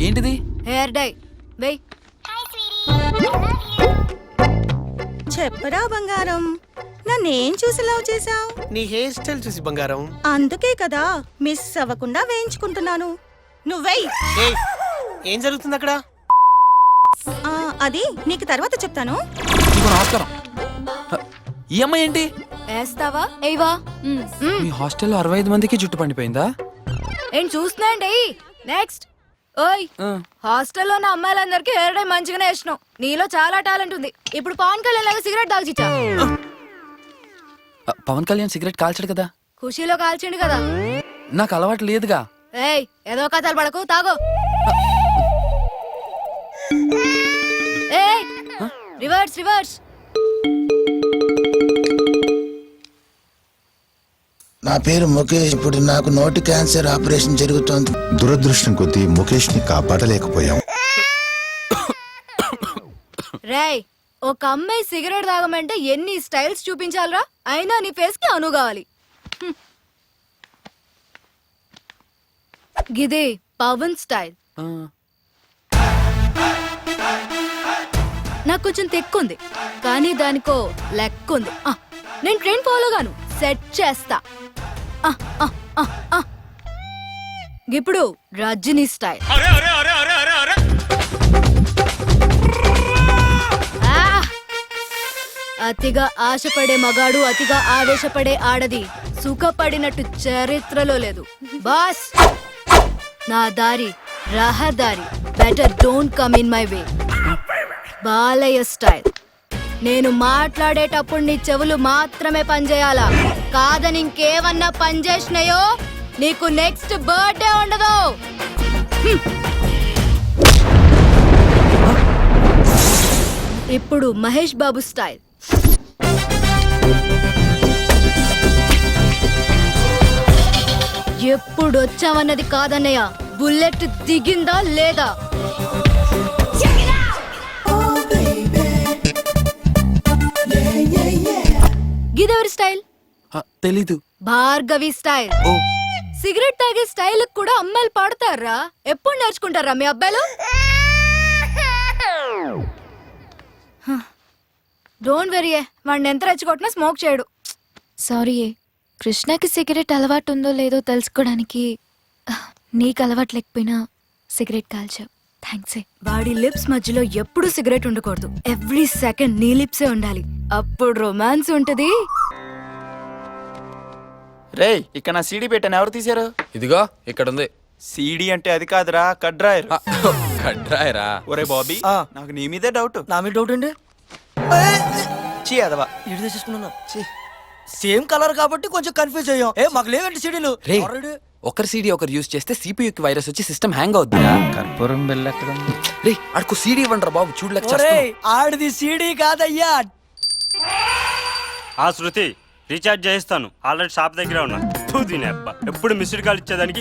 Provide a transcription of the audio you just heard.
ఏంటిది? Hair dye వెయ్. చెప్పరా బంగారం, నన్నేం చూసి లవ్ చేసావు? నీ హెయిర్ స్టైల్ చూసి బంగారం. అందుకే కదా మిస్ అవ్వకుండా వేయించుకుంటున్నాను. నువ్వెయ్. ఏయ్, ఏం జరుగుతుంది అక్కడ? అది నీకు తర్వాత చెప్తాను. ఇదిగో నమస్కారం. ఈ అమ్మాయి ఏంటి? వేస్తావా ఎయ్వా? మీ హాస్టల్లో 65 మందికి జుట్టు పండిపోయిందా? ఏం చూస్తున్నాండి. నెక్స్ట్. ఓయ్, హాస్టల్లో ఉన్న అమ్మాయిలందరికీ హెయిర్ డై మంచిగానే వేసినావు. నీలో చాలా టాలెంట్ ఉంది. ఇప్పుడు పవన్ కళ్యాణ్ లాగా సిగరెట్ తాగిచ్చా. పవన్ కళ్యాణ్ సిగరెట్ కాల్చాడు కదా. ఖుషీలో కాల్చిండు కదా. నాకు అలవాటు లేదుగా. ఏయ్, ఏదో కథలు పడకు, తాగో. ఏయ్, రివర్స్ రివర్స్. నా పేరు ముఖేష్. ఇప్పుడు నాకు నోటి క్యాన్సర్ ఆపరేషన్ జరుగుతోంది. దురదృష్టం కొద్దీ ముఖేష్ ని కాపాడలేకపోయాం. రేయ్, ఒక అమ్మాయి సిగరెట్ తాగమంటే ఎన్ని స్టైల్స్ చూపించాలరా? అయినా నీ ఫేస్ కి అను కావాలి. గిదే పవన్ స్టైల్. నాకు కొంచెం తెక్కుంది, కానీ దానికో లెక్కుంది. నేను ట్రెండ్ ఫాలో గాను సెట్ చేస్తా. ఇప్పుడు రజనీ స్టైల్. అతిగా ఆశపడే మగాడు, అతిగా ఆవేశపడే ఆడది సుఖపడినట్టు చరిత్రలో లేదు. బాస్, నా దారి రహదారి. Better don't come in my way. Balayya style. నేను మాట్లాడేటప్పుడు నీ చెవులు మాత్రమే పనిచేయాలా? కాదని ఇంకేమన్నా పనిచేసినాయో నీకు నెక్స్ట్ బర్త్డే ఉండదు. ఇప్పుడు మహేష్ బాబు స్టైల్. ఎప్పుడు వచ్చావన్నది కాదన్నయ్య, బుల్లెట్ దిగిందా లేదా? గిదెవరి స్టైల్? తెలీదు. భార్గవి స్టైల్. ఓ, సిగరెట్ తాగే స్టైల్ కూడా అమ్మాయిలు పాడతారా? ఎప్పుడు నేర్చుకుంటారా మీ అబ్బాయిలు? డోంట్ వెరీ, వాడిని ఎంత రెచ్చగొట్టినా స్మోక్ చేయడు. సారీ, కృష్ణకి సిగరెట్ అలవాటు ఉందో లేదో తెలుసుకోవడానికి నీకు అలవాటు లేకపోయినా సిగరెట్ కాల్చావు. థ్యాంక్స్. వాడి లిప్స్ మధ్యలో ఎప్పుడు సిగరెట్ ఉండకూడదు. ఎవ్రీ సెకండ్ నీ లిప్సే ఉండాలి. అప్పుడు రొమాన్స్ ఉంటది. రేయ్, ఇక్కడ నా సీడీ పెట్టాను, ఎవరు తీశారు? ఇదిగో ఇక్కడ ఉంది. సీడీ అంటే అది కాదురా, కడ్రాయర్. కడ్రాయరా? ఒరే బాబీ, నాకు నీ మీదే డౌట్. నా మీద డౌట్ అండి. చీ అదవా, ఇటు తెచ్చేసుకున్నాను. సేమ్ కలర్ కాబట్టి కొంచెం కన్ఫ్యూజ్ అయ్యాం. మాకు లేవండి సీడీలు. రే, ఒకరి సీడీ ఒకరు యూజ్ చేస్తే సిపియుకి వైరస్ వచ్చి సిస్టమ్ హ్యాంగ్ అవుద్ది. కర్పూరం బెల్లెక్కడ? రే, అడుకు సీడీ ఇవ్వండి రా బాబు, చూడలేక ఆడిది సీడీ కాదయ్యా. శృతి, రీఛార్జ్ చేయిస్తాను. ఆల్రెడీ షాప్ దగ్గర ఉన్నా. దీని అబ్బా, ఎప్పుడు మిస్డ్ కాల్ ఇచ్చేదానికి